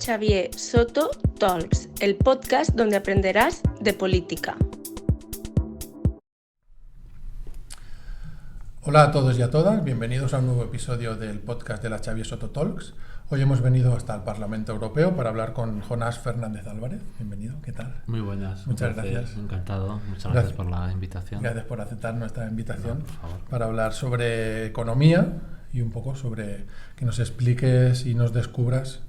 Xavier Soto Talks, el podcast donde aprenderás de política. Hola a todos y a todas, bienvenidos a un nuevo episodio del podcast de la Xavier Soto Talks. Hoy hemos venido hasta el Parlamento Europeo para hablar con Jonás Fernández Álvarez. Bienvenido, ¿qué tal? Muy buenas. Muchas gracias. Encantado, muchas gracias por la invitación. Gracias por aceptar nuestra invitación Por favor. para hablar sobre economía y un poco sobre que nos expliques y nos descubras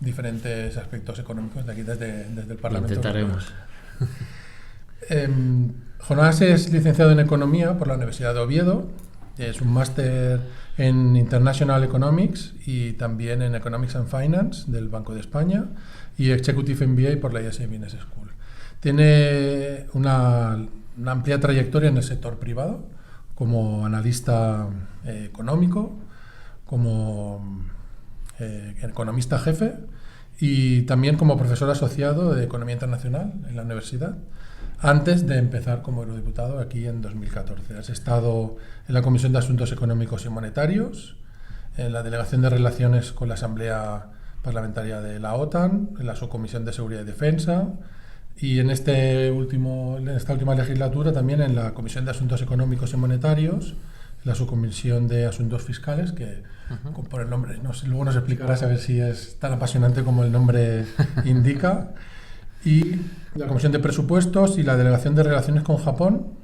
diferentes aspectos económicos de aquí desde el Parlamento Intentaremos. Europeo. Jonás es licenciado en Economía por la Universidad de Oviedo. Es un máster en International Economics y también en Economics and Finance del Banco de España y Executive MBA por la IESE Business School. Tiene una amplia trayectoria en el sector privado como analista económico, como economista jefe y también como profesor asociado de Economía Internacional en la universidad, antes de empezar como eurodiputado aquí en 2014. Has estado en la Comisión de Asuntos Económicos y Monetarios, en la Delegación de Relaciones con la Asamblea Parlamentaria de la OTAN, en la Subcomisión de Seguridad y Defensa y en esta última legislatura también en la Comisión de Asuntos Económicos y Monetarios, en la Subcomisión de Asuntos Fiscales, que por el nombre, luego nos explicarás a ver si es tan apasionante como el nombre indica, y la Comisión de Presupuestos y la Delegación de Relaciones con Japón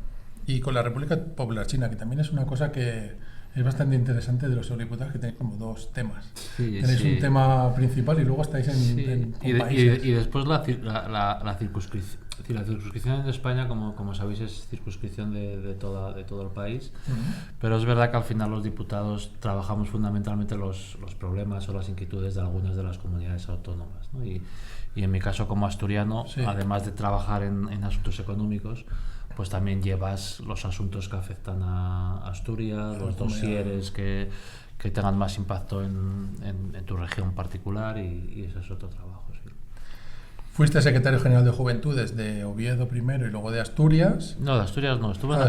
y con la República Popular China, que también es una cosa que es bastante interesante de los eurodiputados, que tenéis como dos temas. Sí, tenéis un tema principal y luego estáis en países. Y después la circunscripción. Es decir, la circunscripción en España, como sabéis, es circunscripción de todo el país. Pero es verdad que al final los diputados trabajamos fundamentalmente los problemas o las inquietudes de algunas de las comunidades autónomas, ¿no? Y en mi caso como asturiano, además de trabajar en asuntos económicos, pues también llevas los asuntos que afectan a Asturias, los dosieres que tengan más impacto en tu región particular y ese es otro trabajo. Sí. Fuiste secretario general de Juventudes de Oviedo primero y luego de Asturias. No, de Asturias no, estuve en la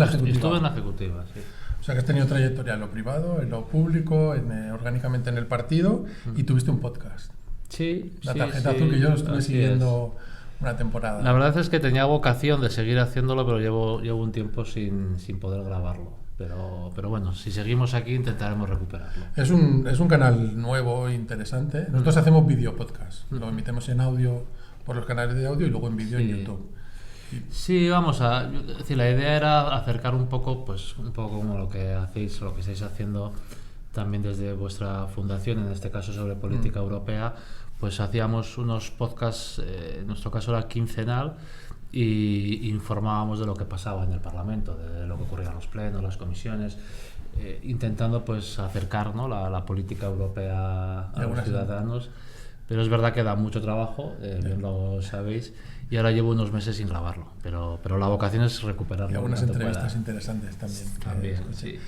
ejecutiva. Sí. O sea que has tenido trayectoria en lo privado, en lo público, orgánicamente en el partido y tuviste un podcast. Sí, la tarjeta azul que yo estuve siguiendo una temporada. La verdad es que tenía vocación de seguir haciéndolo, pero llevo un tiempo sin poder grabarlo. Pero bueno, si seguimos aquí intentaremos recuperarlo. Es un canal nuevo e interesante. Nosotros hacemos video podcast. Lo emitimos en audio por los canales de audio y luego en vídeo en YouTube. Sí, es decir, la idea era acercar un poco como lo que hacéis, lo que estáis haciendo también desde vuestra fundación, en este caso sobre política europea. Pues hacíamos unos podcasts, en nuestro caso era quincenal, y informábamos de lo que pasaba en el Parlamento, de lo que ocurría en los plenos, las comisiones, intentando pues acercar, ¿no?, la política europea a los ciudadanos. Pero es verdad que da mucho trabajo, bien lo sabéis, y ahora llevo unos meses sin grabarlo, pero la vocación es recuperarlo. Y algunas entrevistas interesantes también. Sí.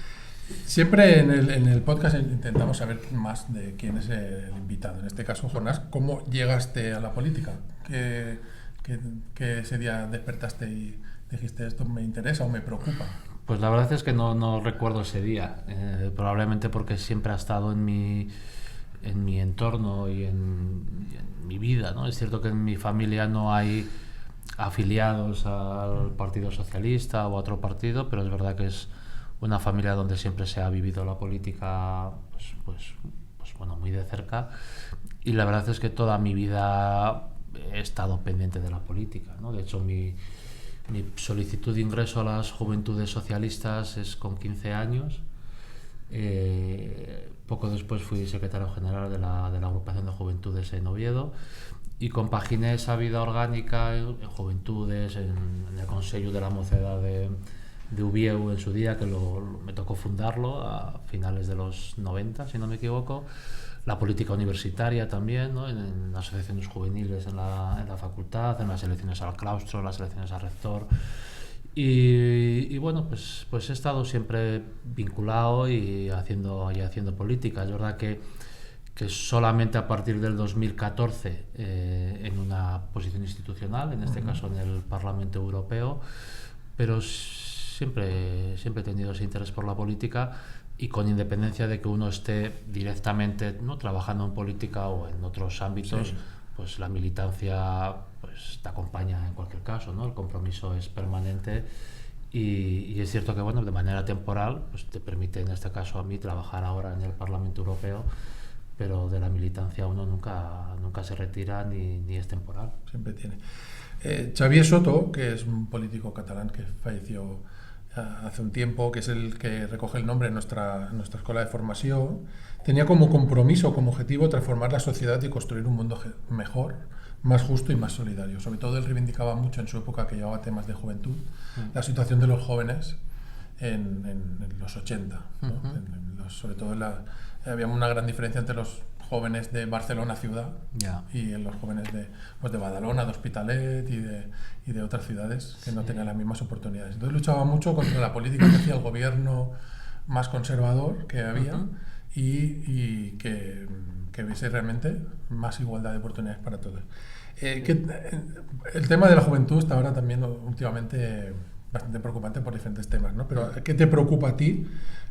Siempre en el podcast intentamos saber más de quién es el invitado. En este caso, Jonás, ¿cómo llegaste a la política? ¿Que ese día despertaste y dijiste esto me interesa o me preocupa? Pues la verdad es que no recuerdo ese día, probablemente porque siempre ha estado en mi entorno y en mi vida, ¿no? Es cierto que en mi familia no hay afiliados al Partido Socialista o a otro partido, pero es verdad que es una familia donde siempre se ha vivido la política pues bueno, muy de cerca, y la verdad es que toda mi vida he estado pendiente de la política, ¿no? De hecho, mi solicitud de ingreso a las Juventudes Socialistas es con 15 años. Poco después fui secretario general de la agrupación de Juventudes en Oviedo y compaginé esa vida orgánica en Juventudes, en el Consejo de la Mocedad de Ubieu en su día, que me tocó fundarlo a finales de los 90, si no me equivoco. La política universitaria también, ¿no?, en las asociaciones juveniles en la facultad, en las elecciones al claustro, las elecciones al rector. Y bueno, pues he estado siempre vinculado y haciendo política. Es verdad que solamente a partir del 2014 en una posición institucional, en este caso en el Parlamento Europeo, pero siempre he tenido ese interés por la política, y con independencia de que uno esté directamente, ¿no?, trabajando en política o en otros ámbitos, Sí. pues la militancia pues te acompaña en cualquier caso, ¿no? El compromiso es permanente y es cierto que, bueno, de manera temporal pues te permite, en este caso a mí, trabajar ahora en el Parlamento Europeo, pero de la militancia uno nunca se retira ni es temporal. Siempre tiene. Xavier Soto, que es un político catalán que falleció hace un tiempo, que es el que recoge el nombre en nuestra escuela de formación, tenía como compromiso, como objetivo, transformar la sociedad y construir un mundo mejor, más justo y más solidario. Sobre todo él reivindicaba mucho en su época, que llevaba temas de juventud, la situación de los jóvenes en los 80. ¿No? Sobre todo había una gran diferencia entre los jóvenes de Barcelona ciudad y en los jóvenes de Badalona, de Hospitalet y de otras ciudades que no tenían las mismas oportunidades. Entonces luchaba mucho contra la política que hacía el gobierno más conservador que había y que hubiese realmente más igualdad de oportunidades para todos. El tema de la juventud está ahora también últimamente bastante preocupante por diferentes temas, ¿no? Pero ¿qué te preocupa a ti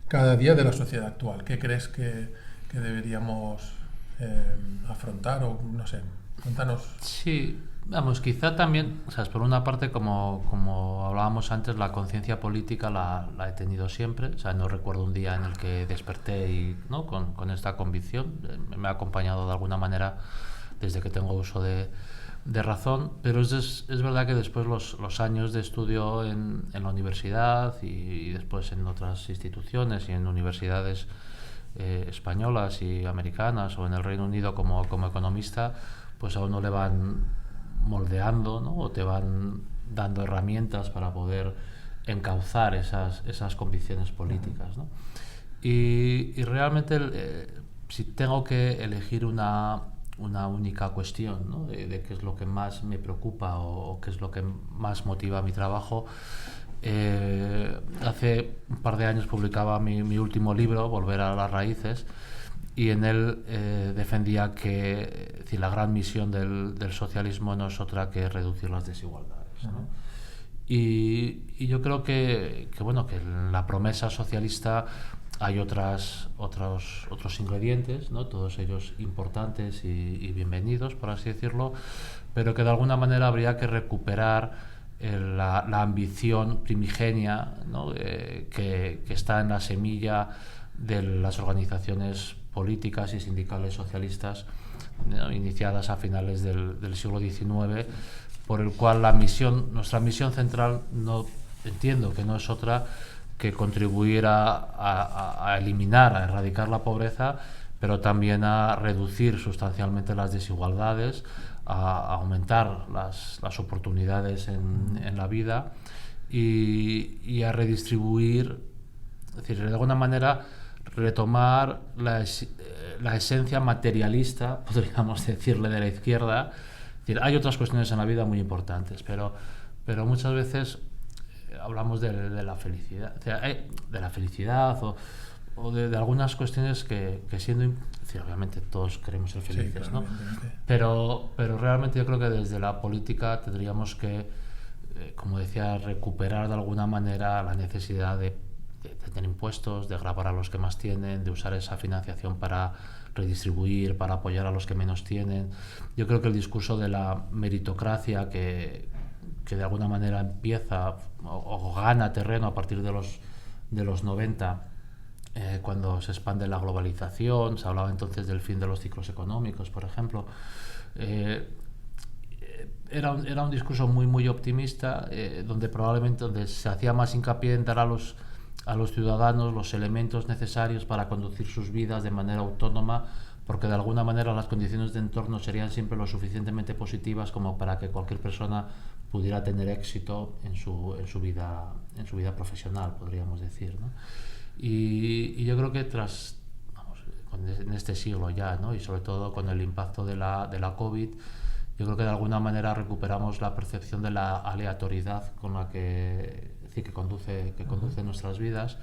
cada día de la sociedad actual? ¿Qué crees que deberíamos afrontar? O no sé, cuéntanos. Sí, vamos, quizá también, ¿sabes? Por una parte, como hablábamos antes, la conciencia política la he tenido siempre. O sea, no recuerdo un día en el que desperté y, ¿no?, con esta convicción. Me ha acompañado de alguna manera desde que tengo uso de razón, pero es verdad que después los años de estudio en la universidad y después en otras instituciones y en universidades españolas y americanas o en el Reino Unido como economista, pues a uno le van moldeando, ¿no?, o te van dando herramientas para poder encauzar esas convicciones políticas, ¿no? Y realmente si tengo que elegir una única cuestión, ¿no?, de qué es lo que más me preocupa o qué es lo que más motiva mi trabajo. Hace un par de años publicaba mi último libro, Volver a las raíces, y en él defendía que la gran misión del socialismo no es otra que reducir las desigualdades, ¿no? Y yo creo que en la promesa socialista hay otros ingredientes, ¿no?, todos ellos importantes y bienvenidos, por así decirlo, pero que de alguna manera habría que recuperar la ambición primigenia, ¿no?, que está en la semilla de las organizaciones políticas y sindicales socialistas, ¿no?, iniciadas a finales del siglo XIX, por el cual nuestra misión central, entiendo que no es otra que contribuir a eliminar, a erradicar la pobreza, pero también a reducir sustancialmente las desigualdades, a aumentar las oportunidades en la vida y a redistribuir, es decir, de alguna manera retomar la esencia materialista, podríamos decirle, de la izquierda. Es decir, hay otras cuestiones en la vida muy importantes, pero muchas veces hablamos de la felicidad, de la felicidad o de algunas cuestiones que siendo, obviamente todos queremos ser felices, sí, ¿no? Pero realmente yo creo que desde la política tendríamos que, como decía, recuperar de alguna manera la necesidad de tener impuestos, de gravar a los que más tienen, de usar esa financiación para redistribuir, para apoyar a los que menos tienen. Yo creo que el discurso de la meritocracia que de alguna manera empieza o gana terreno a partir de los 90, cuando se expande la globalización, se hablaba entonces del fin de los ciclos económicos, por ejemplo. Era un discurso muy, muy optimista, donde se hacía más hincapié en dar a los ciudadanos los elementos necesarios para conducir sus vidas de manera autónoma, porque de alguna manera las condiciones de entorno serían siempre lo suficientemente positivas como para que cualquier persona pudiera tener éxito en su vida profesional, podríamos decir, ¿no? Y yo creo que en este siglo ya, ¿no?, y sobre todo con el impacto de la COVID, yo creo que de alguna manera recuperamos la percepción de la aleatoriedad con la que conduce nuestras vidas,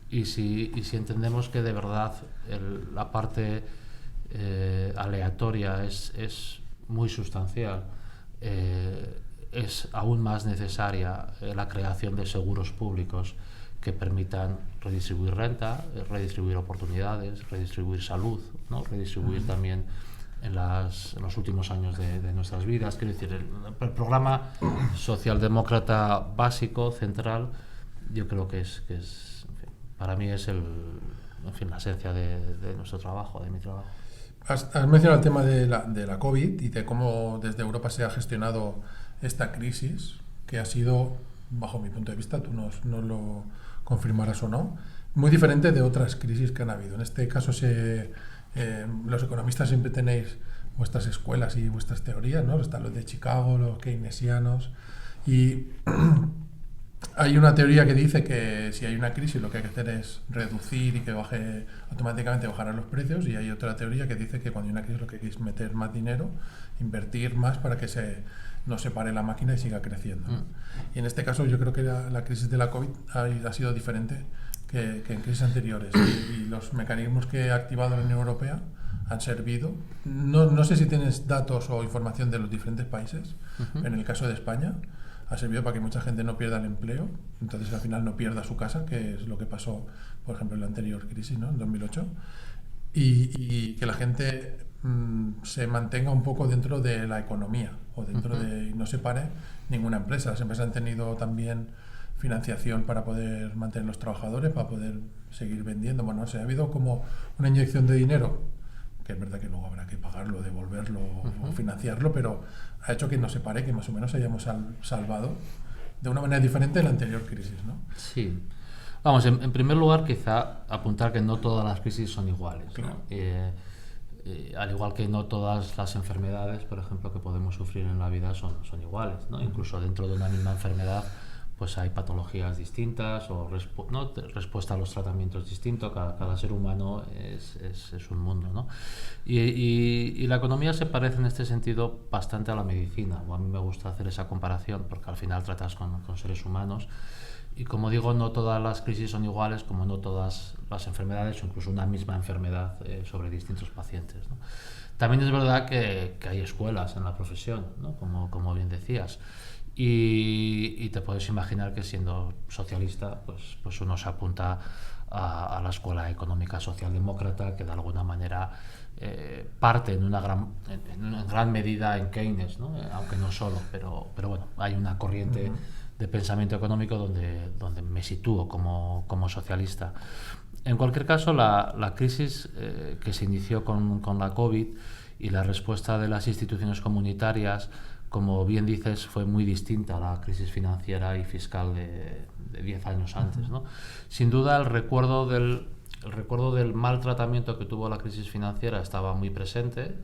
y si entendemos que de verdad la parte aleatoria es muy sustancial, es aún más necesaria la creación de seguros públicos que permitan redistribuir renta, redistribuir oportunidades, redistribuir salud, ¿no? Redistribuir también en los últimos años de nuestras vidas. Quiero decir, el programa socialdemócrata básico, central, yo creo que es en fin, para mí es la esencia de nuestro trabajo, de mi trabajo. Has mencionado el tema de la COVID y de cómo desde Europa se ha gestionado esta crisis, que ha sido, bajo mi punto de vista, tú nos lo confirmarás o no, muy diferente de otras crisis que han habido. En este caso, los economistas siempre tenéis vuestras escuelas y vuestras teorías, ¿no? Están los de Chicago, los keynesianos, y hay una teoría que dice que si hay una crisis lo que hay que hacer es reducir y que automáticamente bajarán los precios, y hay otra teoría que dice que cuando hay una crisis lo que hay que es meter más dinero, invertir más para que no se pare la máquina y siga creciendo. Y en este caso yo creo que la crisis de la COVID ha sido diferente que en crisis anteriores, y los mecanismos que ha activado la Unión Europea han servido. No sé si tienes datos o información de los diferentes países. En el caso de España ha servido para que mucha gente no pierda el empleo, entonces al final no pierda su casa, que es lo que pasó, por ejemplo, en la anterior crisis, ¿no? En 2008, y que la gente se mantenga un poco dentro de la economía, o dentro y no se pare ninguna empresa. Las empresas han tenido también financiación para poder mantener los trabajadores, para poder seguir vendiendo. Bueno, ha habido como una inyección de dinero, que es verdad que luego habrá que pagarlo, devolverlo o financiarlo, pero ha hecho que no se pare, que más o menos hayamos salvado de una manera diferente de la anterior crisis, ¿no? Sí. Vamos, en primer lugar, quizá apuntar que no todas las crisis son iguales, claro, ¿no? Al igual que no todas las enfermedades, por ejemplo, que podemos sufrir en la vida son iguales, ¿no? Incluso dentro de una misma enfermedad pues hay patologías distintas o respuesta a los tratamientos distintos. Cada ser humano es un mundo, ¿no? Y la economía se parece en este sentido bastante a la medicina, o a mí me gusta hacer esa comparación porque al final tratas con seres humanos. Y como digo, no todas las crisis son iguales, como no todas las enfermedades o incluso una misma enfermedad sobre distintos pacientes, ¿no? También es verdad que hay escuelas en la profesión, ¿no? Como bien decías. Y te puedes imaginar que siendo socialista, pues uno se apunta a la escuela económica socialdemócrata, que de alguna manera parte en gran medida en Keynes, ¿no? Aunque no solo, pero bueno, hay una corriente de pensamiento económico donde me sitúo como socialista. En cualquier caso, la crisis que se inició con la COVID y la respuesta de las instituciones comunitarias, como bien dices, fue muy distinta a la crisis financiera y fiscal de 10 años antes, ¿no? Sin duda, el recuerdo del mal tratamiento que tuvo la crisis financiera estaba muy presente.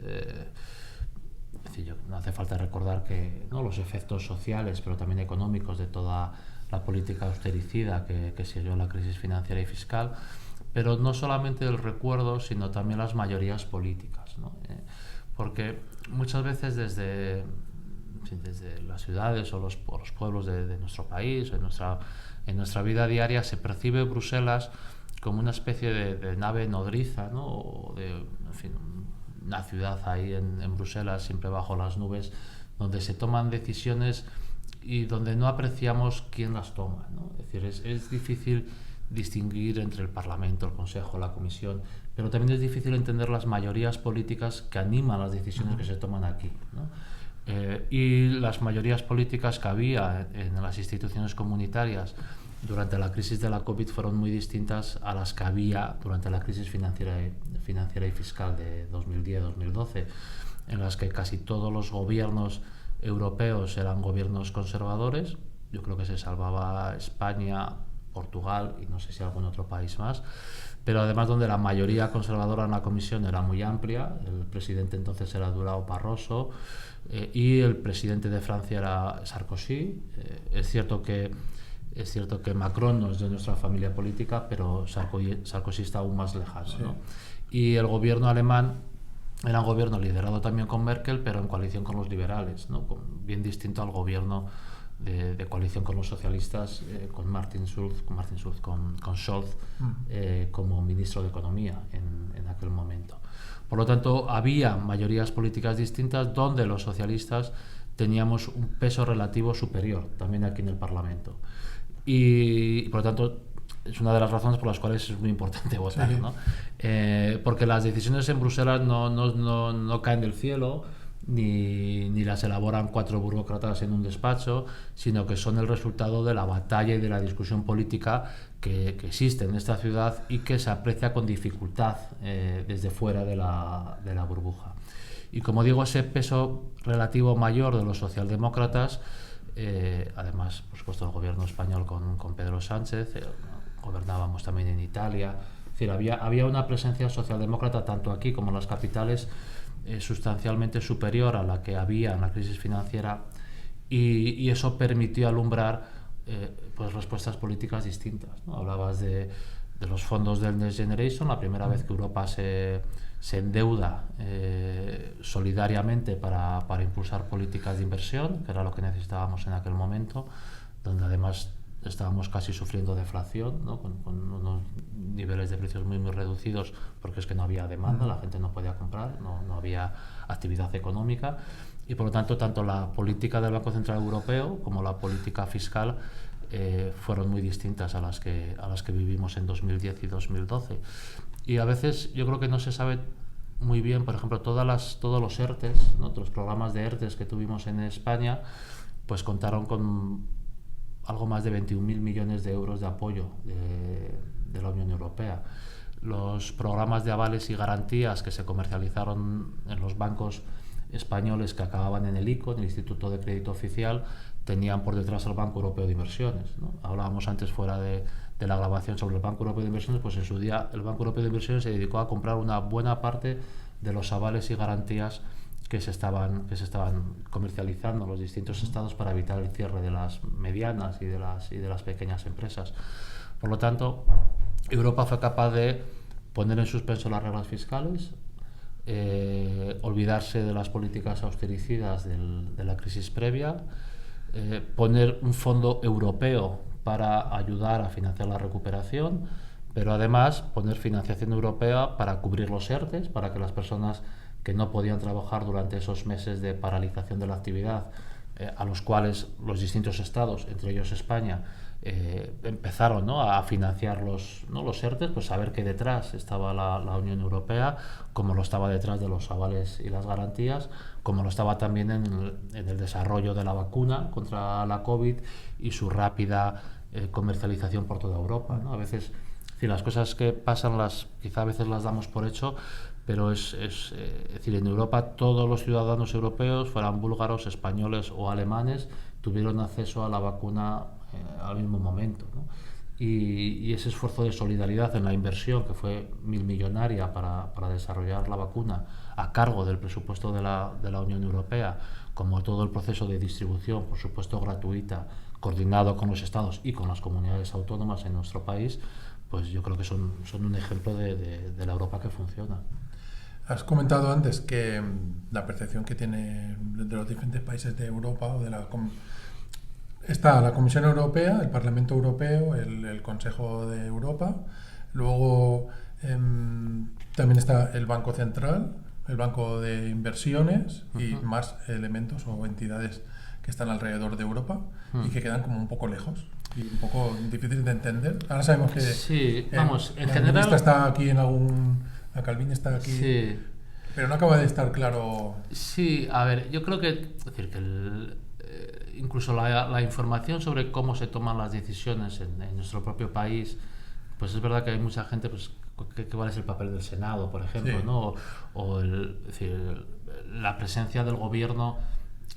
No hace falta recordar que, ¿no?, los efectos sociales, pero también económicos de toda la política austericida que siguió la crisis financiera y fiscal, pero no solamente el recuerdo, sino también las mayorías políticas, ¿no? Porque muchas veces desde las ciudades o los pueblos de nuestro país, en nuestra vida diaria, se percibe Bruselas como una especie de nave nodriza, ¿no? O una ciudad ahí en Bruselas, siempre bajo las nubes, donde se toman decisiones y donde no apreciamos quién las toma, ¿no? Es decir, es difícil distinguir entre el Parlamento, el Consejo, la Comisión, pero también es difícil entender las mayorías políticas que animan las decisiones que se toman aquí, ¿no? Y las mayorías políticas que había en las instituciones comunitarias durante la crisis de la COVID fueron muy distintas a las que había durante la crisis financiera y fiscal de 2010-2012, en las que casi todos los gobiernos europeos eran gobiernos conservadores. Yo creo que se salvaba España, Portugal y no sé si algún otro país más, pero además donde la mayoría conservadora en la Comisión era muy amplia. El presidente entonces era Durão Barroso y el presidente de Francia era Sarkozy. Es cierto que Macron no es de nuestra familia política, pero Sarkozy está aún más lejano, sí, ¿no? Y el gobierno alemán era un gobierno liderado también con Merkel, pero en coalición con los liberales, ¿no? Bien distinto al gobierno de coalición con los socialistas, con Scholz como ministro de Economía en aquel momento. Por lo tanto, había mayorías políticas distintas donde los socialistas teníamos un peso relativo superior, también aquí en el Parlamento. Y por lo tanto, es una de las razones por las cuales es muy importante votar, Sí. ¿no? Porque las decisiones en Bruselas no caen del cielo, ni las elaboran 4 burócratas en un despacho, sino que son el resultado de la batalla y de la discusión política que existe en esta ciudad y que se aprecia con dificultad desde fuera de la burbuja. Y como digo, ese peso relativo mayor de los socialdemócratas, además, por supuesto, el gobierno español con Pedro Sánchez, gobernábamos también en Italia, es decir, había una presencia socialdemócrata tanto aquí como en las capitales sustancialmente superior a la que había en la crisis financiera, y eso permitió alumbrar pues respuestas políticas distintas, ¿no? Hablabas de los fondos del Next Generation, la primera vez que Europa se endeuda solidariamente para impulsar políticas de inversión, que era lo que necesitábamos en aquel momento, donde además estábamos casi sufriendo deflación, ¿no? con unos niveles de precios muy reducidos, porque es que no había demanda, la gente no podía comprar, no había actividad económica, y por lo tanto la política del Banco Central Europeo como la política fiscal fueron muy distintas a las que vivimos en 2010 y 2012. Y a veces yo creo que no se sabe muy bien, por ejemplo, todos los ERTEs, ¿no? Los programas de ERTEs que tuvimos en España, pues contaron con algo más de 21.000 millones de euros de apoyo de la Unión Europea. Los programas de avales y garantías que se comercializaron en los bancos españoles que acababan en el ICO, en el Instituto de Crédito Oficial, tenían por detrás al Banco Europeo de Inversiones, ¿no? Hablábamos antes fuera de la grabación sobre el Banco Europeo de Inversiones, pues en su día el Banco Europeo de Inversiones se dedicó a comprar una buena parte de los avales y garantías que se estaban comercializando en los distintos estados para evitar el cierre de las medianas y de las pequeñas empresas. Por lo tanto, Europa fue capaz de poner en suspenso las reglas fiscales, olvidarse de las políticas austericidas de la crisis previa, poner un fondo europeo para ayudar a financiar la recuperación, pero además poner financiación europea para cubrir los ERTEs, para que las personas que no podían trabajar durante esos meses de paralización de la actividad, a los cuales los distintos estados, entre ellos España, empezaron, ¿no?, a financiar los ERTEs, pues saber que detrás estaba la Unión Europea, como lo estaba detrás de los avales y las garantías, como lo estaba también en el desarrollo de la vacuna contra la COVID y su rápida comercialización por toda Europa, ¿no? A veces, si las cosas que pasan quizá a veces las damos por hecho, pero es decir, en Europa todos los ciudadanos europeos, fueran búlgaros, españoles o alemanes, tuvieron acceso a la vacuna al mismo momento, ¿no? Y ese esfuerzo de solidaridad en la inversión, que fue millonaria para desarrollar la vacuna a cargo del presupuesto de la Unión Europea, como todo el proceso de distribución, por supuesto gratuita, coordinado con los estados y con las comunidades autónomas en nuestro país, pues yo creo que son un ejemplo de la Europa que funciona. Has comentado antes que la percepción que tiene de los diferentes países de Europa o está la Comisión Europea, el Parlamento Europeo, el Consejo de Europa, luego también está el Banco Central, el Banco de Inversiones y más elementos o entidades que están alrededor de Europa y que quedan como un poco lejos y un poco difíciles de entender. Ahora sabemos que sí, vamos, en la general ministra está aquí la Calviño está aquí, sí, pero no acaba de estar claro. Sí, a ver, yo creo que incluso la información sobre cómo se toman las decisiones en nuestro propio país, pues es verdad que hay mucha gente, pues, ¿cuál es el papel del Senado, por ejemplo? Sí. ¿No? Es decir, la presencia del gobierno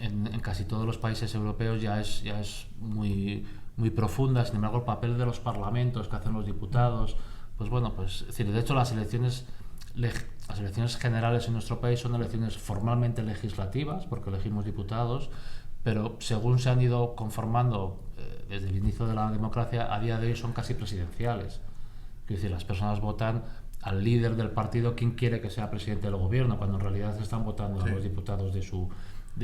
en casi todos los países europeos ya es muy profunda. Sin embargo, el papel de los parlamentos que hacen los diputados, pues bueno, pues, es decir, de hecho las elecciones generales en nuestro país son elecciones formalmente legislativas, porque elegimos diputados, pero según se han ido conformando desde el inicio de la democracia, a día de hoy son casi presidenciales. Es decir, las personas votan al líder del partido, quien quiere que sea presidente del gobierno, cuando en realidad se están votando a los diputados de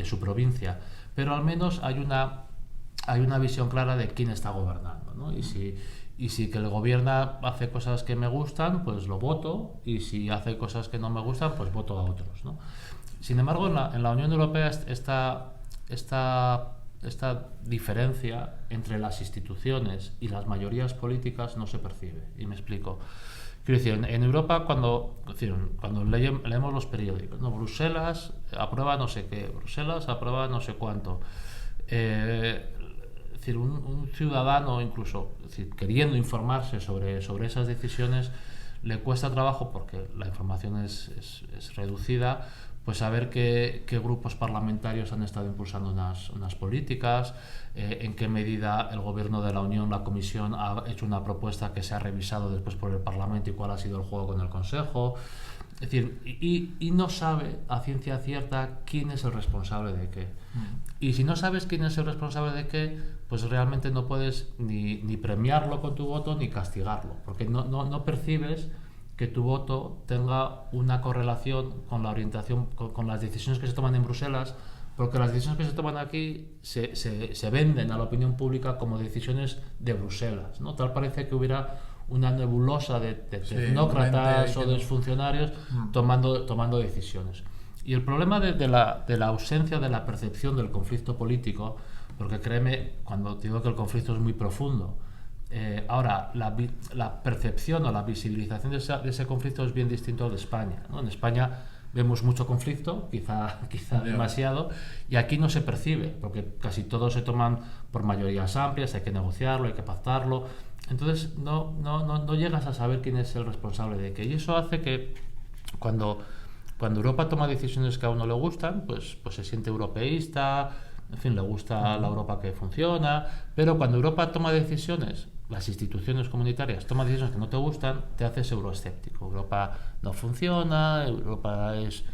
su provincia. Pero al menos hay una visión clara de quién está gobernando, ¿no? Y si que el gobierno hace cosas que me gustan, pues lo voto, y si hace cosas que no me gustan, pues voto a otros, ¿no? Sin embargo, en la Unión Europea esta esta diferencia entre las instituciones y las mayorías políticas no se percibe. Y me explico. Quiero decir, en Europa cuando leemos los periódicos, ¿no? Bruselas aprueba no sé qué, Bruselas aprueba no sé cuánto. Es decir, un ciudadano, incluso queriendo informarse sobre esas decisiones, le cuesta trabajo, porque la información es reducida, pues saber qué grupos parlamentarios han estado impulsando unas políticas, en qué medida el Gobierno de la Unión, la Comisión, ha hecho una propuesta que se ha revisado después por el Parlamento y cuál ha sido el juego con el Consejo. Es decir, y no sabe a ciencia cierta quién es el responsable de qué. Y si no sabes quién es el responsable de qué, pues realmente no puedes ni premiarlo con tu voto ni castigarlo, porque no percibes que tu voto tenga una correlación con la orientación, con las decisiones que se toman en Bruselas, porque las decisiones que se toman aquí se venden a la opinión pública como decisiones de Bruselas, ¿no? Tal parece que hubiera una nebulosa de tecnócratas o de funcionarios tomando decisiones. Y el problema de la ausencia de la percepción del conflicto político, porque créeme, cuando digo que el conflicto es muy profundo, ahora la percepción o la visibilización de ese conflicto es bien distinto al de España, ¿no? En España vemos mucho conflicto, quizá demasiado, y aquí no se percibe, porque casi todos se toman por mayorías amplias, hay que negociarlo, hay que pactarlo. Entonces no llegas a saber quién es el responsable de qué, y eso hace que cuando Europa toma decisiones que a uno le gustan, pues se siente europeísta, en fin, le gusta la Europa que funciona, pero cuando Europa toma decisiones, las instituciones comunitarias toman decisiones que no te gustan, te haces euroescéptico. Europa no funciona, Europa es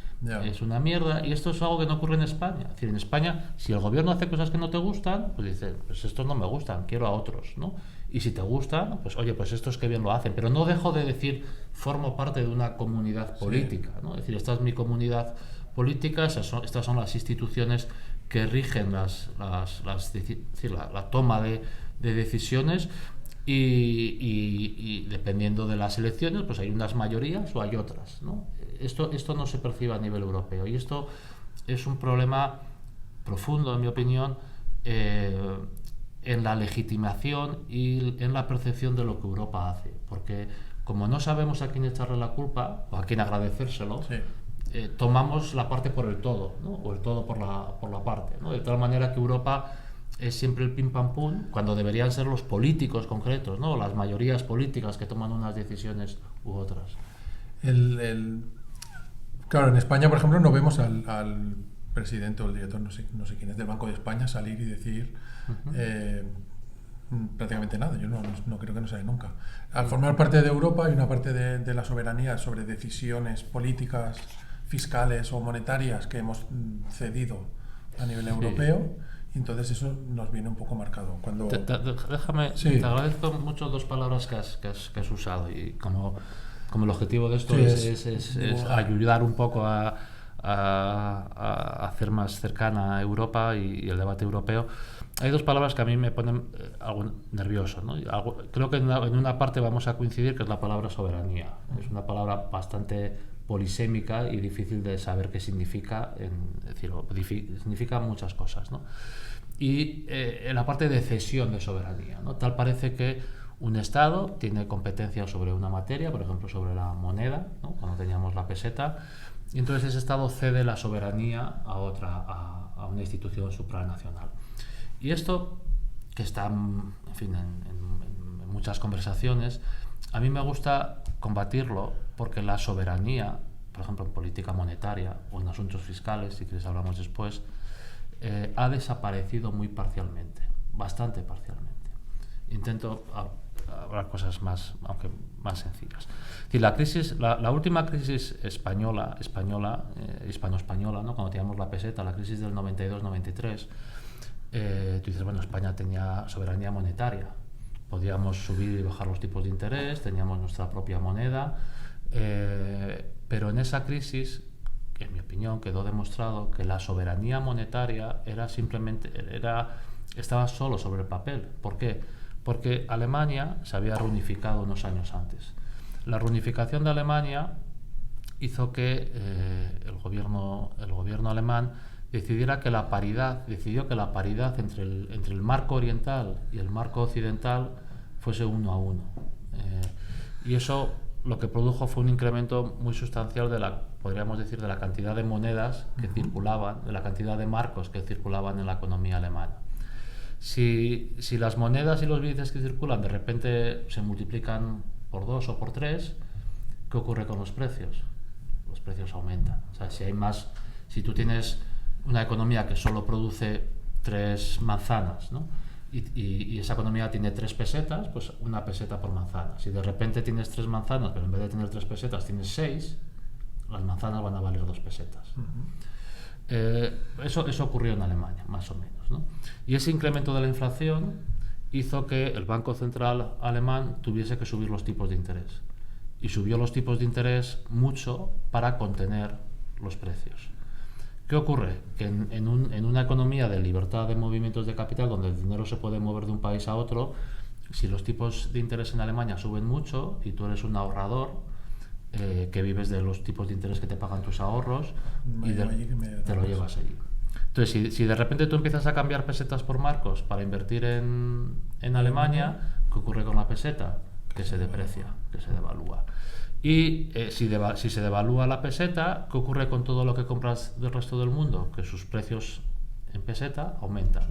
una mierda, y esto es algo que no ocurre en España. Es decir, en España, si el gobierno hace cosas que no te gustan, pues dices, pues estos no me gustan, quiero a otros, ¿no? Y si te gustan, pues oye, pues estos que bien lo hacen, pero no dejo de decir, formo parte de una comunidad política, ¿no? Es decir, esta es mi comunidad política, estas son las instituciones que rigen la toma de decisiones, y dependiendo de las elecciones, pues hay unas mayorías o hay otras, ¿no? Esto no se percibe a nivel europeo, y esto es un problema profundo, en mi opinión, en la legitimación y en la percepción de lo que Europa hace, porque como no sabemos a quién echarle la culpa o a quién agradecérselo, tomamos la parte por el todo, ¿no? O el todo por la parte, ¿no? De tal manera que Europa es siempre el pim pam pum, cuando deberían ser los políticos concretos, ¿no? Las mayorías políticas que toman unas decisiones u otras. Claro, en España, por ejemplo, no vemos al presidente o el director, no sé quién es, del Banco de España salir y decir prácticamente nada. Yo no creo que no sale nunca. Al formar parte de Europa hay una parte de la soberanía sobre decisiones políticas, fiscales o monetarias que hemos cedido a nivel europeo. Entonces eso nos viene un poco marcado. Déjame, te agradezco mucho dos palabras que has usado, y como el objetivo de esto es ayudar un poco a hacer más cercana a Europa y el debate europeo. Hay dos palabras que a mí me ponen algo nervioso, ¿no? Creo que en una parte vamos a coincidir, que es la palabra soberanía. Es una palabra bastante polisémica y difícil de saber qué significa, significa muchas cosas, ¿no? Y en la parte de cesión de soberanía, ¿no? Tal parece que un Estado tiene competencia sobre una materia, por ejemplo sobre la moneda, ¿no? Cuando teníamos la peseta, y entonces ese Estado cede la soberanía a una institución supranacional. Y esto, que está en muchas conversaciones, a mí me gusta combatirlo, porque la soberanía, por ejemplo en política monetaria o en asuntos fiscales, si quieres hablamos después, ha desaparecido muy parcialmente, bastante parcialmente. Intento hablar cosas más sencillas. Es decir, la última crisis hispano-española, ¿no? Cuando teníamos la peseta, la crisis del 92-93, tú dices, bueno, España tenía soberanía monetaria, podíamos subir y bajar los tipos de interés, teníamos nuestra propia moneda, pero en esa crisis, en mi opinión, quedó demostrado que la soberanía monetaria estaba solo sobre el papel. ¿Por qué? Porque Alemania se había reunificado unos años antes. La reunificación de Alemania hizo que el gobierno alemán decidió que la paridad entre el marco oriental y el marco occidental fuese 1 a 1. Y eso lo que produjo fue un incremento muy sustancial podríamos decir, de la cantidad de monedas que circulaban, de la cantidad de marcos que circulaban en la economía alemana. Si las monedas y los billetes que circulan de repente se multiplican por 2 o por 3, ¿qué ocurre con los precios? Los precios aumentan. O sea, si tú tienes una economía que solo produce 3 manzanas, ¿no? y esa economía tiene 3 pesetas, pues 1 peseta por manzana. Si de repente tienes 3 manzanas, pero en vez de tener 3 pesetas tienes 6, las manzanas van a valer 2 pesetas. Eso ocurrió en Alemania, más o menos, ¿no? Y ese incremento de la inflación hizo que el Banco Central alemán tuviese que subir los tipos de interés. Y subió los tipos de interés mucho para contener los precios. ¿Qué ocurre? Que en una economía de libertad de movimientos de capital, donde el dinero se puede mover de un país a otro, si los tipos de interés en Alemania suben mucho y tú eres un ahorrador, que vives de los tipos de interés que te pagan tus ahorros, te lo llevas allí. Entonces, si de repente tú empiezas a cambiar pesetas por marcos para invertir en Alemania, ¿qué ocurre con la peseta? Que se deprecia, que se devalúa. Y si se devalúa la peseta, ¿qué ocurre con todo lo que compras del resto del mundo? Que sus precios en peseta aumentan.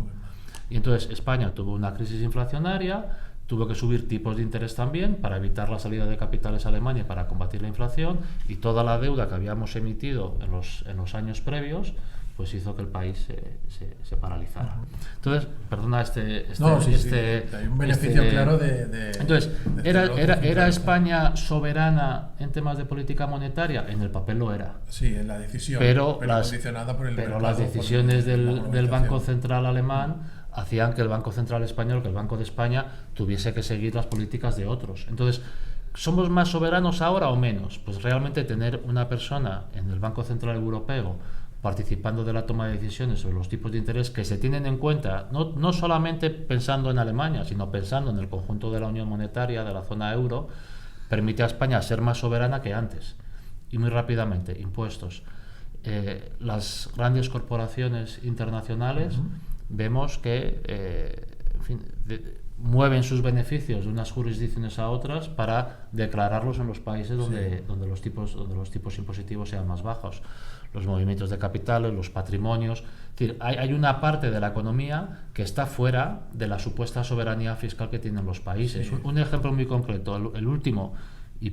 Y entonces España tuvo una crisis inflacionaria, tuvo que subir tipos de interés también para evitar la salida de capitales a Alemania y para combatir la inflación, y toda la deuda que habíamos emitido en los años previos pues hizo que el país se paralizara. Entonces, perdona hay un beneficio claro de entonces, ¿era España soberana en temas de política monetaria? En el papel lo era. Sí, en la decisión, pero condicionada por el mercado, las decisiones del Banco Central alemán hacían que el Banco Central español, que el Banco de España, tuviese que seguir las políticas de otros. Entonces, ¿somos más soberanos ahora o menos? Pues realmente tener una persona en el Banco Central Europeo participando de la toma de decisiones sobre los tipos de interés que se tienen en cuenta, no solamente pensando en Alemania, sino pensando en el conjunto de la Unión Monetaria, de la zona euro, permite a España ser más soberana que antes. Y muy rápidamente, impuestos. Las grandes corporaciones internacionales vemos que mueven sus beneficios de unas jurisdicciones a otras para declararlos en los países donde los tipos impositivos sean más bajos. Los movimientos de capitales, los patrimonios. Es decir, hay una parte de la economía que está fuera de la supuesta soberanía fiscal que tienen los países. Sí. Un ejemplo muy concreto, el último y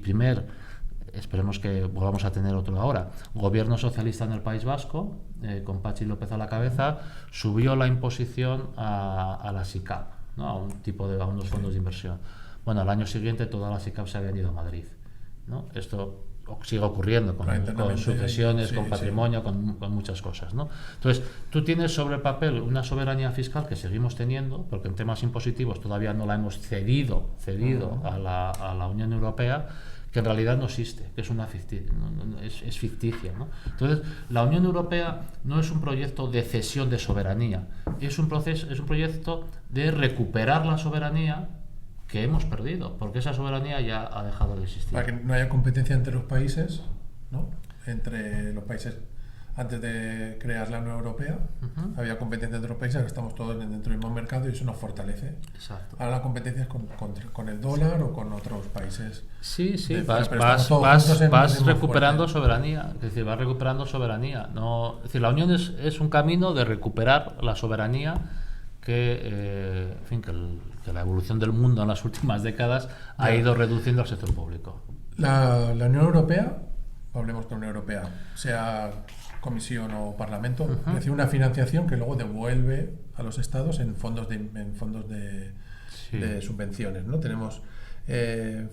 esperemos que volvamos a tener otro ahora, gobierno socialista en el País Vasco, con Patxi López a la cabeza, subió la imposición a la SICAV, ¿no? a unos fondos de inversión. Bueno, al año siguiente todas las SICAV se habían ido a Madrid, ¿no? Esto sigue ocurriendo con sucesiones, con patrimonio, con muchas cosas, ¿no? Entonces, tú tienes sobre el papel una soberanía fiscal que seguimos teniendo, porque en temas impositivos todavía no la hemos cedido a la Unión Europea, que en realidad no existe, que es ficticia, ¿no? Entonces, la Unión Europea no es un proyecto de cesión de soberanía, es un proyecto de recuperar la soberanía que hemos perdido, porque esa soberanía ya ha dejado de existir. Para que no haya competencia entre los países, ¿no? Entre los países antes de crear la Unión Europea, había competencia entre los países, ahora estamos todos dentro del mismo mercado y eso nos fortalece. Exacto. Ahora la competencia es con el dólar o con otros países. Sí, vas recuperando soberanía, es decir, vas recuperando soberanía. No, es decir, la Unión es un camino de recuperar la soberanía que la evolución del mundo en las últimas décadas ha ido reduciendo al sector público. La Unión Europea, hablemos de la Unión Europea, sea Comisión o Parlamento, recibe una financiación que luego devuelve a los estados en fondos de subvenciones, ¿no? Tenemos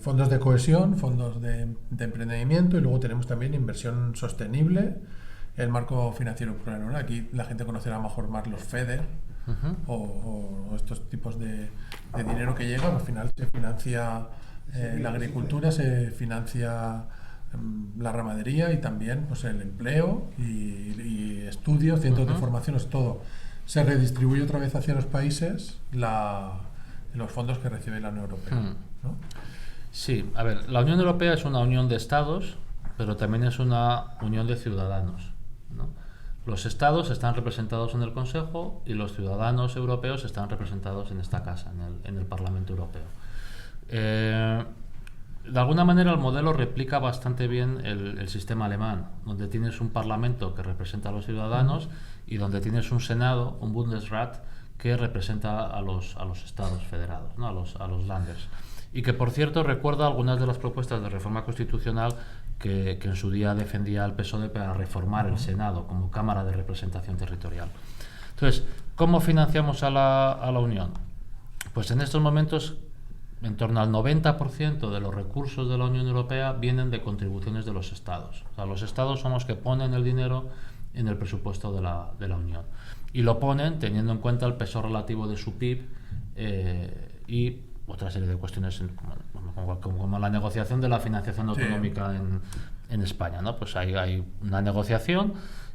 fondos de cohesión, fondos de emprendimiento y luego tenemos también inversión sostenible, el marco financiero plurianual. Aquí la gente conocerá mejor más los FEDER, o estos tipos de dinero que llega. Al final se financia la agricultura, se financia la ramadería y también pues el empleo y estudios, centros de formación, es todo. Se redistribuye otra vez hacia los países los fondos que recibe la Unión Europea, ¿no? Sí, a ver, la Unión Europea es una unión de estados, pero también es una unión de ciudadanos, ¿no? los estados están representados en el Consejo y los ciudadanos europeos están representados en esta casa, en el Parlamento Europeo. De alguna manera el modelo replica bastante bien el sistema alemán, donde tienes un parlamento que representa a los ciudadanos y donde tienes un senado, un Bundesrat, que representa a los estados federados, ¿no? a los Länders. Y que, por cierto, recuerda algunas de las propuestas de reforma constitucional que en su día defendía el PSOE para reformar el Senado como Cámara de Representación Territorial. Entonces, ¿cómo financiamos a la Unión? Pues en estos momentos, en torno al 90% de los recursos de la Unión Europea vienen de contribuciones de los estados. O sea, los estados son los que ponen el dinero en el presupuesto de la Unión. Y lo ponen teniendo en cuenta el peso relativo de su PIB y otra serie de cuestiones como la negociación de la financiación autonómica en España, ¿no? Pues hay una negociación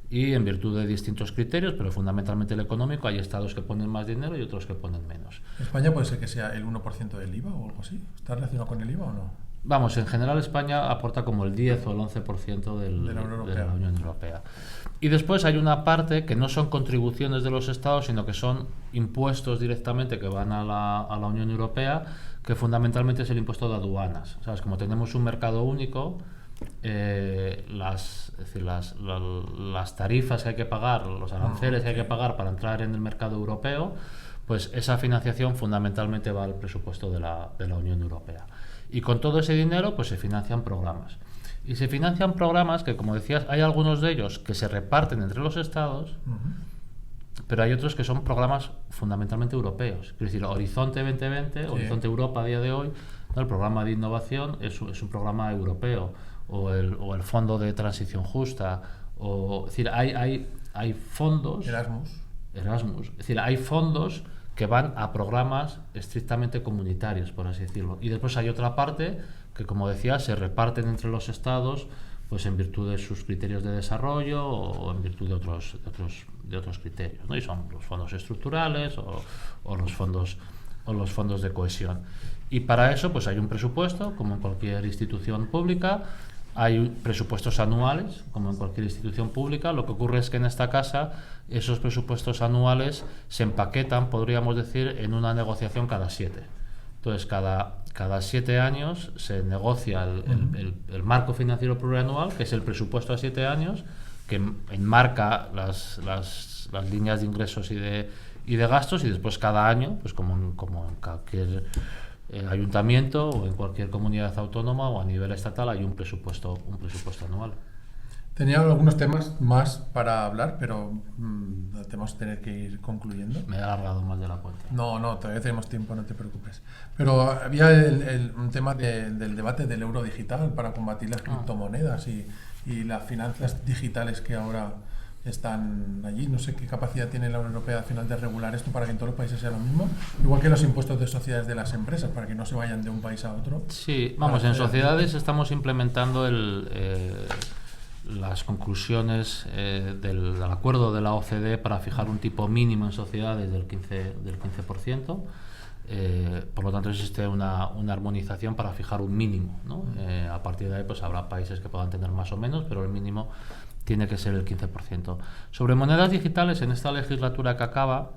y en virtud de distintos criterios, pero fundamentalmente el económico, hay estados que ponen más dinero y otros que ponen menos. ¿España puede ser que sea el 1% del IVA o algo así? ¿Está relacionado con el IVA o no? Vamos, en general España aporta como el 10 o el 11% de la Unión Europea. Y después hay una parte que no son contribuciones de los estados, sino que son impuestos directamente que van a la Unión Europea, que fundamentalmente es el impuesto de aduanas. ¿Sabes? Como tenemos un mercado único, las tarifas que hay que pagar, los aranceles que hay que pagar para entrar en el mercado europeo, pues esa financiación fundamentalmente va al presupuesto de la Unión Europea. Y con todo ese dinero pues se financian programas. Y se financian programas que, como decías, hay algunos de ellos que se reparten entre los estados, pero hay otros que son programas fundamentalmente europeos. Es decir, Horizonte 2020, Horizonte Europa a día de hoy, ¿no? El programa de innovación es un programa europeo, o el Fondo de Transición Justa, es decir, hay fondos... Erasmus. Es decir, hay fondos que van a programas estrictamente comunitarios, por así decirlo. Y después hay otra parte que, como decía, se reparten entre los estados pues en virtud de sus criterios de desarrollo o en virtud de otros criterios, ¿no? Y son los fondos estructurales o los fondos de cohesión. Y para eso pues hay un presupuesto, como en cualquier institución pública. Hay presupuestos anuales, como en cualquier institución pública. Lo que ocurre es que en esta casa esos presupuestos anuales se empaquetan, podríamos decir, en una negociación cada 7. Entonces, cada 7 años se negocia el marco financiero plurianual, que es el presupuesto a 7 años, que enmarca las líneas de ingresos y de gastos, y después cada año, pues como en cualquier ayuntamiento o en cualquier comunidad autónoma o a nivel estatal, hay un presupuesto anual. Tenía algunos temas más para hablar, pero tenemos que tener que ir concluyendo. Me he alargado más de la cuenta. No, todavía tenemos tiempo, no te preocupes. Pero había un tema del debate del euro digital para combatir las criptomonedas y las finanzas digitales que ahora están allí. No sé qué capacidad tiene la Unión Europea al final de regular esto para que en todos los países sea lo mismo, igual que los impuestos de sociedades de las empresas, para que no se vayan de un país a otro. Sí, vamos, en sociedades estamos implementando las conclusiones del acuerdo de la OCDE para fijar un tipo mínimo en sociedades del 15%. Por lo tanto, existe una armonización para fijar un mínimo, ¿no? A partir de ahí pues habrá países que puedan tener más o menos, pero el mínimo tiene que ser el 15%. Sobre monedas digitales, en esta legislatura que acaba,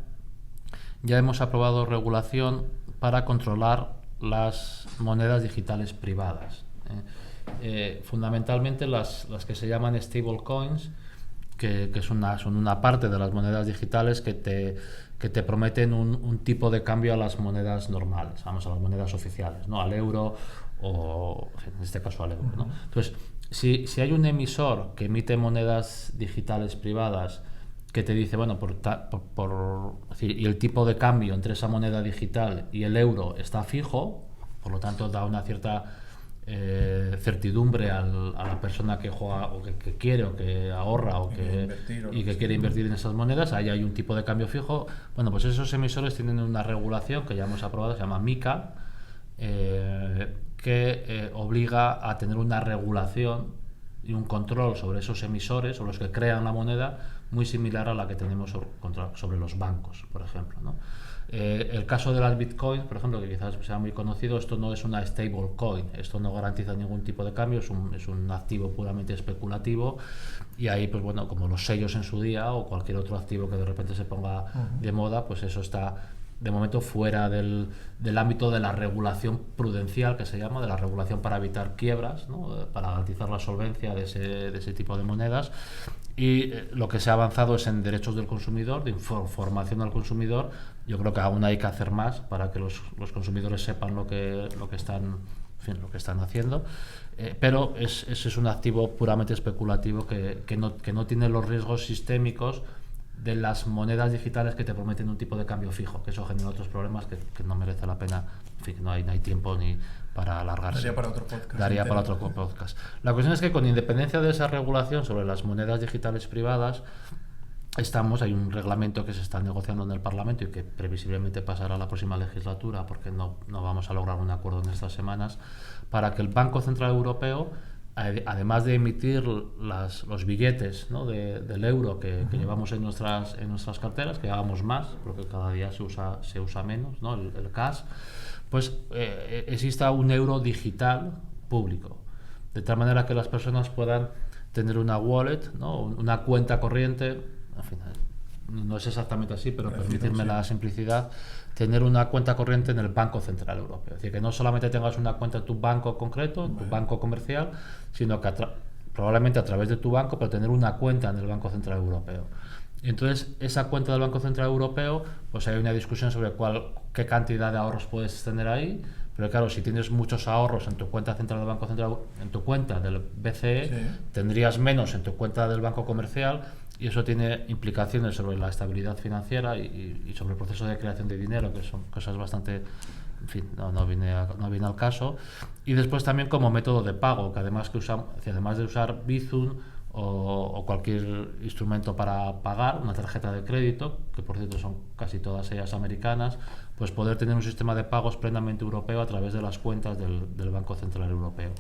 ya hemos aprobado regulación para controlar las monedas digitales privadas. Fundamentalmente las que se llaman stablecoins, que son una parte de las monedas digitales que te prometen un tipo de cambio a las monedas normales, vamos, a las monedas oficiales, ¿no? Al euro o en este caso al euro, ¿no? Entonces, si hay un emisor que emite monedas digitales privadas que te dice, bueno, y el tipo de cambio entre esa moneda digital y el euro está fijo, por lo tanto da una cierta certidumbre a la persona que juega o que quiere o que ahorra y que quiere invertir en esas monedas, ahí hay un tipo de cambio fijo. Bueno, pues esos emisores tienen una regulación que ya hemos aprobado, se llama MiCA, que obliga a tener una regulación y un control sobre esos emisores, sobre los que crean la moneda, muy similar a la que tenemos sobre los bancos, por ejemplo, ¿no? El caso de las bitcoins, por ejemplo, que quizás sea muy conocido, esto no es una stablecoin, esto no garantiza ningún tipo de cambio, es un activo puramente especulativo, y ahí, pues bueno, como los sellos en su día o cualquier otro activo que de repente se ponga de moda, pues eso está de momento fuera del ámbito de la regulación prudencial, que se llama, de la regulación para evitar quiebras, ¿no? Para garantizar la solvencia de ese tipo de monedas. Y lo que se ha avanzado es en derechos del consumidor, de información al consumidor. Yo creo que aún hay que hacer más para que los consumidores sepan lo que están, en fin, lo que están haciendo. Pero ese es un activo puramente especulativo que no tiene los riesgos sistémicos de las monedas digitales que te prometen un tipo de cambio fijo, que eso genera otros problemas que no merece la pena. En fin, no hay tiempo ni para alargarse. Daría para otro podcast. Daría para otro podcast. La cuestión es que, con independencia de esa regulación sobre las monedas digitales privadas, hay un reglamento que se está negociando en el Parlamento y que previsiblemente pasará a la próxima legislatura, porque no vamos a lograr un acuerdo en estas semanas, para que el Banco Central Europeo, además de emitir los billetes, ¿no? del euro que llevamos en nuestras carteras, que llevamos más, porque cada día se usa menos, ¿no? el cash, pues exista un euro digital público, de tal manera que las personas puedan tener una wallet, ¿no? Una cuenta corriente, en fin, no es exactamente así, pero permitirme la simplicidad, tener una cuenta corriente en el Banco Central Europeo. Es decir, que no solamente tengas una cuenta en tu banco concreto, en tu banco comercial, sino que probablemente a través de tu banco, pero tener una cuenta en el Banco Central Europeo. Y entonces, esa cuenta del Banco Central Europeo, pues hay una discusión sobre qué cantidad de ahorros puedes tener ahí. Pero claro, si tienes muchos ahorros en tu cuenta central del Banco Central, en tu cuenta del BCE, sí, tendrías menos en tu cuenta del banco comercial, y eso tiene implicaciones sobre la estabilidad financiera y sobre el proceso de creación de dinero, que son cosas bastante, en fin, no viene al caso. Y después también como método de pago, que además de usar Bizum o cualquier instrumento para pagar, una tarjeta de crédito, que por cierto son casi todas ellas americanas, pues poder tener un sistema de pagos plenamente europeo a través de las cuentas del Banco Central Europeo.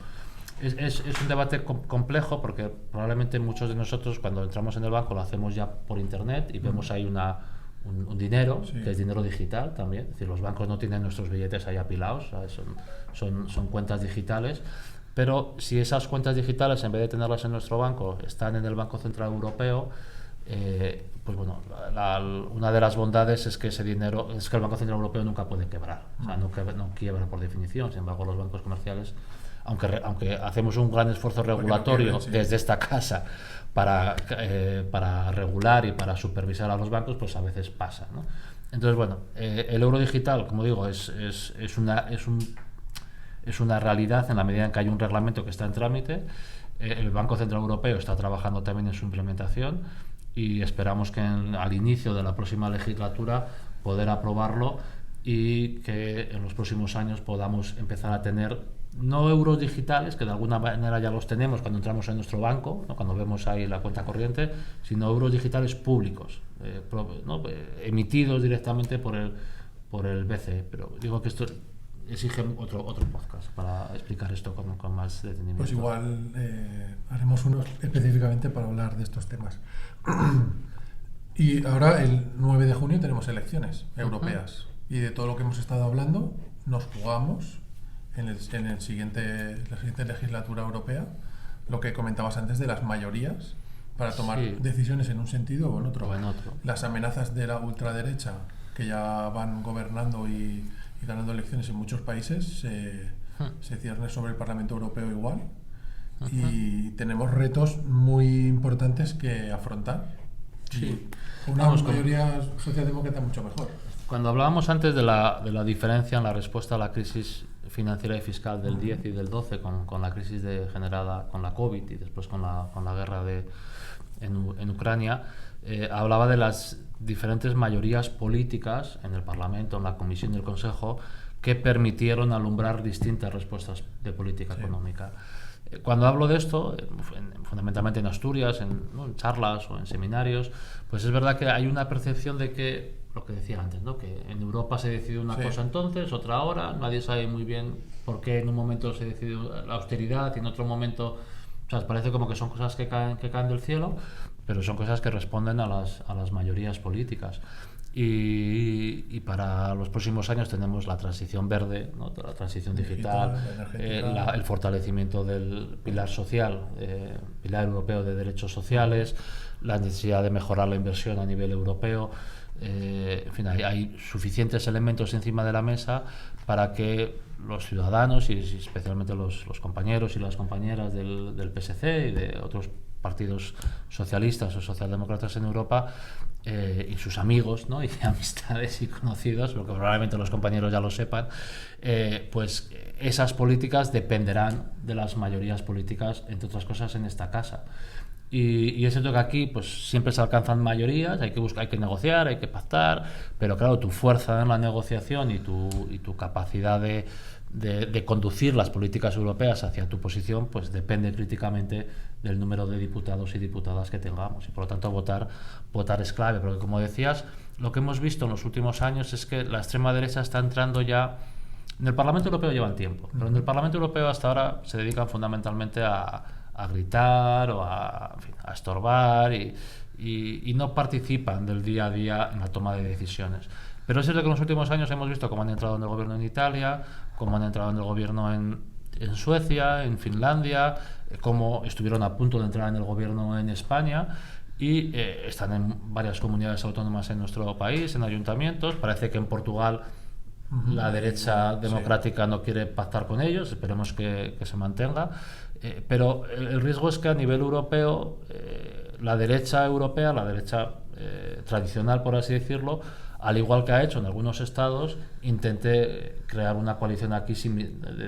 Es un debate complejo, porque probablemente muchos de nosotros, cuando entramos en el banco, lo hacemos ya por internet y vemos ahí un dinero, sí, que es dinero digital también. Es decir, los bancos no tienen nuestros billetes ahí apilados, son cuentas digitales. Pero si esas cuentas digitales, en vez de tenerlas en nuestro banco, están en el Banco Central Europeo, pues bueno, una de las bondades es que ese dinero, es que el Banco Central Europeo nunca puede quebrar, o sea, no quiebra por definición. Sin embargo, los bancos comerciales, aunque hacemos un gran esfuerzo regulatorio desde esta casa para regular y para supervisar a los bancos, pues a veces pasa, ¿no? Entonces, bueno, el euro digital, como digo, es una realidad en la medida en que hay un reglamento que está en trámite. El Banco Central Europeo está trabajando también en su implementación y esperamos que al inicio de la próxima legislatura poder aprobarlo y que en los próximos años podamos empezar a tener no euros digitales, que de alguna manera ya los tenemos cuando entramos en nuestro banco, ¿no? Cuando vemos ahí la cuenta corriente, sino euros digitales públicos, emitidos directamente por el BCE. Pero digo que esto exige otro podcast para explicar esto con más detenimiento. Pues igual haremos uno específicamente para hablar de estos temas. Y ahora, el 9 de junio, tenemos elecciones europeas. Y de todo lo que hemos estado hablando, nos jugamos en la siguiente legislatura europea lo que comentabas antes de las mayorías para tomar decisiones en un sentido o en otro. Las amenazas de la ultraderecha, que ya van gobernando y ganando elecciones en muchos países, se cierne sobre el Parlamento Europeo igual. Y tenemos retos muy importantes que afrontar. Sí. Una mayoría socialdemócrata mucho mejor. Cuando hablábamos antes de la diferencia en la respuesta a la crisis financiera y fiscal del 10 y del 12 con la crisis generada con la COVID y después con la guerra en Ucrania, hablaba de las diferentes mayorías políticas en el Parlamento, en la Comisión y el Consejo, que permitieron alumbrar distintas respuestas de política económica. Cuando hablo de esto, fundamentalmente en Asturias, en charlas o en seminarios, pues es verdad que hay una percepción de que, lo que decía antes, ¿no? Que en Europa se decidió una cosa entonces, otra ahora, nadie sabe muy bien por qué en un momento se decidió la austeridad y en otro momento, o sea, parece como que son cosas que caen del cielo. pero son cosas que responden a las mayorías políticas. Y para los próximos años tenemos la transición verde, ¿no? La transición digital, el fortalecimiento del pilar social, pilar europeo de derechos sociales, la necesidad de mejorar la inversión a nivel europeo. En fin, hay suficientes elementos encima de la mesa para que los ciudadanos y especialmente los compañeros y las compañeras del PSC y de otros partidos socialistas o socialdemócratas en Europa y sus amigos, ¿no? Y amistades y conocidos, porque probablemente los compañeros ya lo sepan, pues esas políticas dependerán de las mayorías políticas, entre otras cosas, en esta casa. Y es cierto que aquí pues siempre se alcanzan mayorías, hay que negociar, hay que pactar, pero claro, tu fuerza en la negociación y tu capacidad de conducir las políticas europeas hacia tu posición pues depende críticamente del número de diputados y diputadas que tengamos, y por lo tanto votar es clave, porque como decías, lo que hemos visto en los últimos años es que la extrema derecha está entrando ya. En el Parlamento Europeo llevan tiempo, pero en el Parlamento Europeo hasta ahora se dedican fundamentalmente a gritar o a estorbar y no participan del día a día en la toma de decisiones. Pero es cierto que en los últimos años hemos visto cómo han entrado en el gobierno en Italia, cómo han entrado en el gobierno en Suecia, en Finlandia, cómo estuvieron a punto de entrar en el gobierno en España y están en varias comunidades autónomas en nuestro país, en ayuntamientos. Parece que en Portugal la derecha democrática no quiere pactar con ellos, esperemos que se mantenga. Pero el riesgo es que a nivel europeo, la derecha europea, la derecha tradicional, por así decirlo, al igual que ha hecho en algunos estados, intente crear una coalición aquí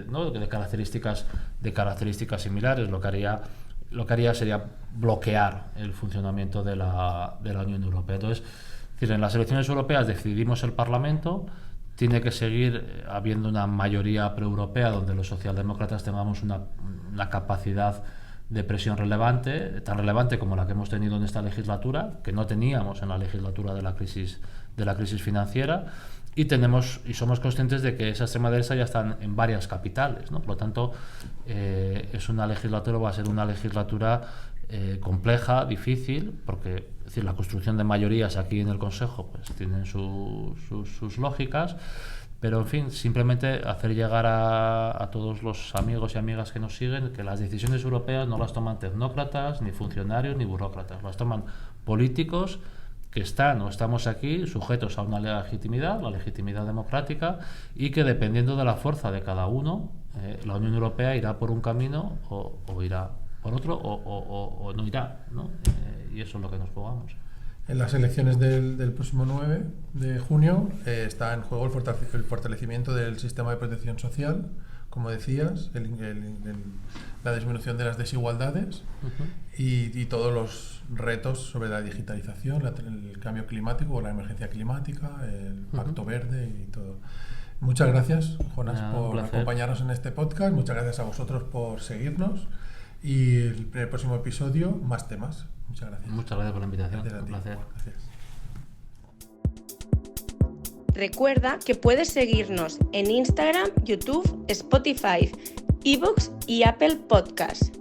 ¿no? de características similares. Lo que haría sería bloquear el funcionamiento de la Unión Europea. Entonces, es decir, en las elecciones europeas decidimos el Parlamento. Tiene que seguir habiendo una mayoría proeuropea donde los socialdemócratas tengamos una capacidad de presión relevante, tan relevante como la que hemos tenido en esta legislatura, que no teníamos en la legislatura de la crisis financiera, y somos conscientes de que esa extrema derecha ya está en varias capitales, ¿no? Por lo tanto, va a ser una legislatura compleja, difícil, porque es decir, la construcción de mayorías aquí en el Consejo pues tienen sus lógicas, pero en fin, simplemente hacer llegar a todos los amigos y amigas que nos siguen que las decisiones europeas no las toman tecnócratas, ni funcionarios, ni burócratas, las toman políticos que están o estamos aquí sujetos a una legitimidad, la legitimidad democrática, y que dependiendo de la fuerza de cada uno, la Unión Europea irá por un camino o irá por otro o no irá, ¿no? Y eso es lo que nos jugamos. En las elecciones del próximo 9 de junio está en juego el fortalecimiento del sistema de protección social, como decías, la disminución de las desigualdades y todos los retos sobre la digitalización, el cambio climático o la emergencia climática, el Pacto Verde y todo. Muchas gracias, Jonas, por acompañarnos en este podcast. Muchas gracias a vosotros por seguirnos. Y el próximo episodio, más temas. Muchas gracias. Muchas gracias por la invitación. Un placer. Gracias. Recuerda que puedes seguirnos en Instagram, YouTube, Spotify, iVoox y Apple Podcasts.